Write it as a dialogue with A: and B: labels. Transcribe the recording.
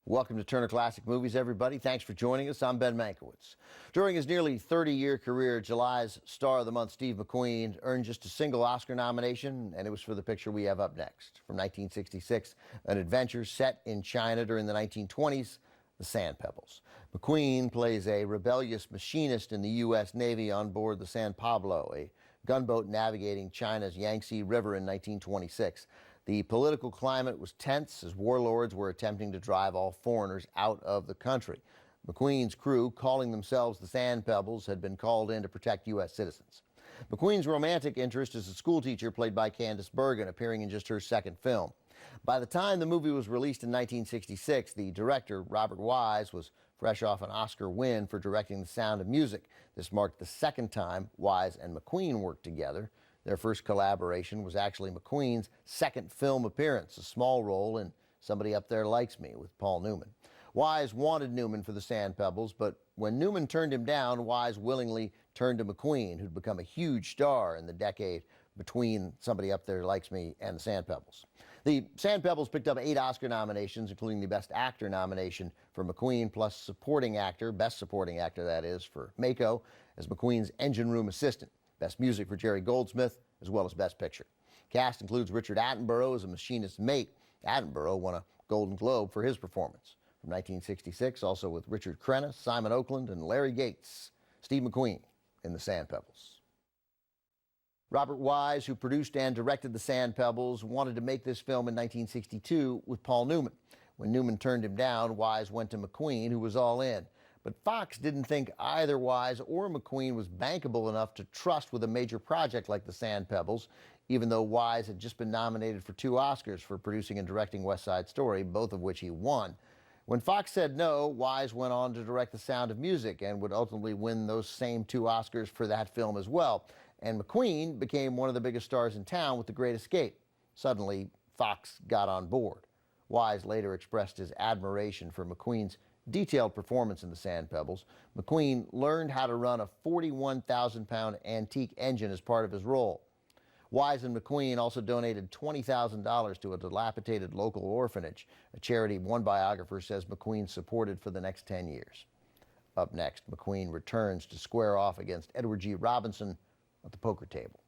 A: Welcome to Turner Classic Movies, everybody. Thanks for joining us. I'm Ben Mankiewicz. During his nearly 30-year career, July's Star of the Month, Steve McQueen, earned just a single Oscar nomination, and it was for the picture we have up next. From 1966, an adventure set in China during the 1920s, The Sand Pebbles. McQueen plays a rebellious machinist in the U.S. Navy on board the San Pablo, a gunboat navigating China's Yangtze River in 1926. The political climate was tense as warlords were attempting to drive all foreigners out of the country. McQueen's crew, calling themselves the Sand Pebbles, had been called in to protect U.S. citizens. McQueen's romantic interest is a schoolteacher played by Candice Bergen, appearing in just her second film. By the time the movie was released in 1966, the director, Robert Wise, was fresh off an Oscar win for directing The Sound of Music. This marked the second time Wise and McQueen worked together. Their first collaboration was actually McQueen's second film appearance, a small role in Somebody Up There Likes Me with Paul Newman. Wise wanted Newman for The Sand Pebbles, but when Newman turned him down, Wise willingly turned to McQueen, who'd become a huge star in the decade between Somebody Up There Likes Me and The Sand Pebbles. The Sand Pebbles picked up 8 Oscar nominations, including the Best Actor nomination for McQueen, plus Supporting Actor, Best Supporting Actor that is, for Mako as McQueen's engine room assistant. Best Music for Jerry Goldsmith, as well as Best Picture. Cast includes Richard Attenborough as a machinist's mate. Attenborough won a Golden Globe for his performance. From 1966, also with Richard Crenna, Simon Oakland, and Larry Gates, Steve McQueen in The Sand Pebbles. Robert Wise, who produced and directed The Sand Pebbles, wanted to make this film in 1962 with Paul Newman. When Newman turned him down, Wise went to McQueen, who was all in. But Fox didn't think either Wise or McQueen was bankable enough to trust with a major project like The Sand Pebbles, even though Wise had just been nominated for 2 Oscars for producing and directing West Side Story, both of which he won. When Fox said no, Wise went on to direct The Sound of Music and would ultimately win those same 2 Oscars for that film as well. And McQueen became one of the biggest stars in town with The Great Escape. Suddenly, Fox got on board. Wise later expressed his admiration for McQueen's detailed performance in The Sand Pebbles. McQueen learned how to run a 41,000-pound antique engine as part of his role. Wise and McQueen also donated $20,000 to a dilapidated local orphanage, a charity one biographer says McQueen supported for the next 10 years. Up next, McQueen returns to square off against Edward G. Robinson at the poker table.